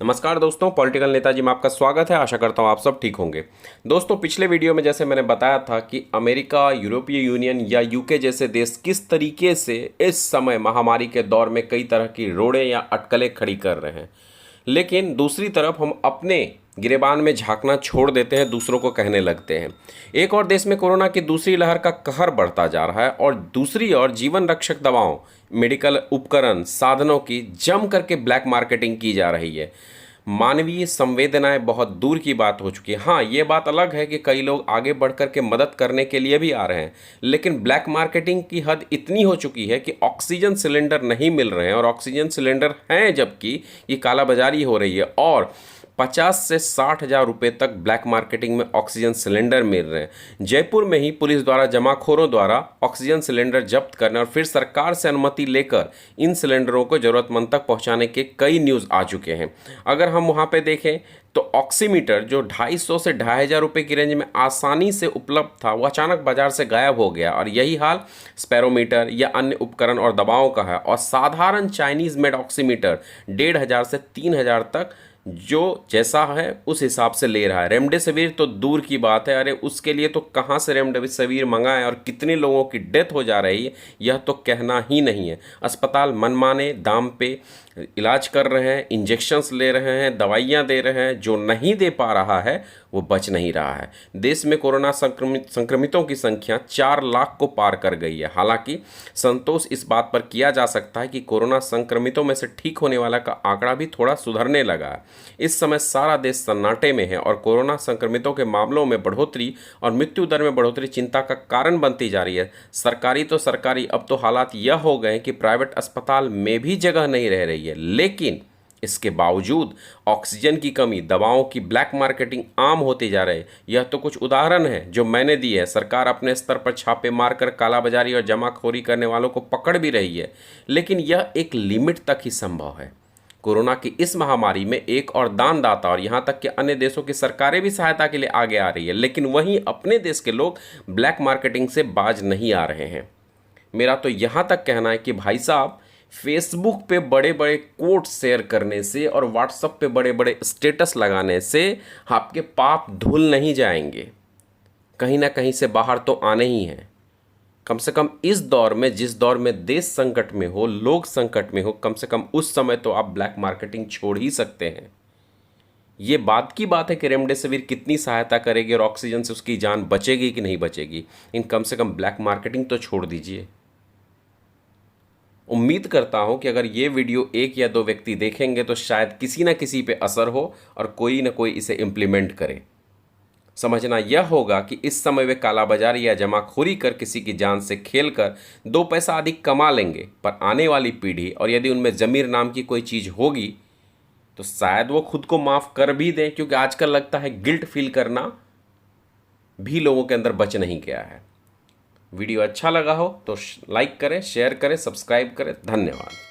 नमस्कार दोस्तों, पॉलिटिकल नेताजी में आपका स्वागत है। आशा करता हूँ आप सब ठीक होंगे। दोस्तों, पिछले वीडियो में जैसे मैंने बताया था कि अमेरिका, यूरोपीय यूनियन या यूके जैसे देश किस तरीके से इस समय महामारी के दौर में कई तरह की रोड़ें या अटकलें खड़ी कर रहे हैं, लेकिन दूसरी तरफ हम अपने गिरेबान में झांकना छोड़ देते हैं, दूसरों को कहने लगते हैं। एक और देश में कोरोना की दूसरी लहर का कहर बढ़ता जा रहा है और दूसरी ओर जीवन रक्षक दवाओं, मेडिकल उपकरण, साधनों की जम करके ब्लैक मार्केटिंग की जा रही है। मानवीय संवेदनाएं बहुत दूर की बात हो चुकी है। हाँ, ये बात अलग है कि कई लोग आगे बढ़ कर के मदद करने के लिए भी आ रहे हैं, लेकिन ब्लैक मार्केटिंग की हद इतनी हो चुकी है कि ऑक्सीजन सिलेंडर नहीं मिल रहे हैं, और ऑक्सीजन सिलेंडर हैं जबकि ये कालाबाजारी हो रही है। और 50 से 60 हज़ार रुपये तक ब्लैक मार्केटिंग में ऑक्सीजन सिलेंडर मिल रहे हैं। जयपुर में ही पुलिस द्वारा जमाखोरों द्वारा ऑक्सीजन सिलेंडर जब्त करने और फिर सरकार से अनुमति लेकर इन सिलेंडरों को ज़रूरतमंद तक पहुंचाने के कई न्यूज़ आ चुके हैं। अगर हम वहां पे देखें तो ऑक्सीमीटर जो 250 से 2500 रुपये की रेंज में आसानी से उपलब्ध था, वो अचानक बाजार से गायब हो गया। और यही हाल स्पेरोमीटर या अन्य उपकरण और दवाओं का है। और साधारण चाइनीज़ मेड ऑक्सीमीटर 1500 से 3000 तक जो जैसा है उस हिसाब से ले रहा है। रेमडेसिविर तो दूर की बात है, अरे उसके लिए तो कहाँ से रेमडेसिविर मंगाएं और कितने लोगों की डेथ हो जा रही है यह तो कहना ही नहीं है। अस्पताल मनमाने दाम पे इलाज कर रहे हैं, इंजेक्शन्स ले रहे हैं, दवाइयाँ दे रहे हैं। जो नहीं दे पा रहा है वो बच नहीं रहा है। देश में कोरोना संक्रमितों की संख्या 4 लाख को पार कर गई है। हालांकि संतोष इस बात पर किया जा सकता है कि कोरोना संक्रमितों में से ठीक होने वाला का आंकड़ा भी थोड़ा सुधरने लगा है। इस समय सारा देश सन्नाटे में है और कोरोना संक्रमितों के मामलों में बढ़ोतरी और मृत्यु दर में बढ़ोतरी चिंता का कारण बनती जा रही है। सरकारी तो सरकारी, अब तो हालात यह हो गए कि प्राइवेट अस्पताल में भी जगह नहीं रह रही है। लेकिन इसके बावजूद ऑक्सीजन की कमी, दवाओं की ब्लैक मार्केटिंग आम होती जा रही है। यह तो कुछ उदाहरण है जो मैंने दिए है। सरकार अपने स्तर पर छापे मारकर कालाबाजारी और जमाखोरी करने वालों को पकड़ भी रही है, लेकिन यह एक लिमिट तक ही संभव है। कोरोना की इस महामारी में एक और दानदाता और यहाँ तक कि अन्य देशों की सरकारें भी सहायता के लिए आगे आ रही है, लेकिन वहीं अपने देश के लोग ब्लैक मार्केटिंग से बाज नहीं आ रहे हैं। मेरा तो यहाँ तक कहना है कि भाई साहब, फेसबुक पे बड़े बड़े कोट शेयर करने से और व्हाट्सएप पे बड़े बड़े स्टेटस लगाने से आपके पाप धुल नहीं जाएंगे, कहीं ना कहीं से बाहर तो आने ही हैं। कम से कम इस दौर में, जिस दौर में देश संकट में हो, लोग संकट में हो, कम से कम उस समय तो आप ब्लैक मार्केटिंग छोड़ ही सकते हैं। ये बात की बात है कि रेमडेसिविर कितनी सहायता करेगी और ऑक्सीजन से उसकी जान बचेगी कि नहीं बचेगी, इन कम से कम ब्लैक मार्केटिंग तो छोड़ दीजिए। उम्मीद करता हूं कि अगर ये वीडियो 1 या 2 व्यक्ति देखेंगे तो शायद किसी ना किसी पे असर हो और कोई ना कोई इसे इम्प्लीमेंट करे। समझना यह होगा कि इस समय वे कालाबाजारी या जमाखोरी कर किसी की जान से खेलकर 2 पैसा अधिक कमा लेंगे, पर आने वाली पीढ़ी और यदि उनमें ज़मीर नाम की कोई चीज़ होगी तो शायद वो खुद को माफ़ कर भी दें, क्योंकि आजकल लगता है गिल्ट फील करना भी लोगों के अंदर बच नहीं गया है। वीडियो अच्छा लगा हो तो लाइक करें, शेयर करें, सब्सक्राइब करें। धन्यवाद।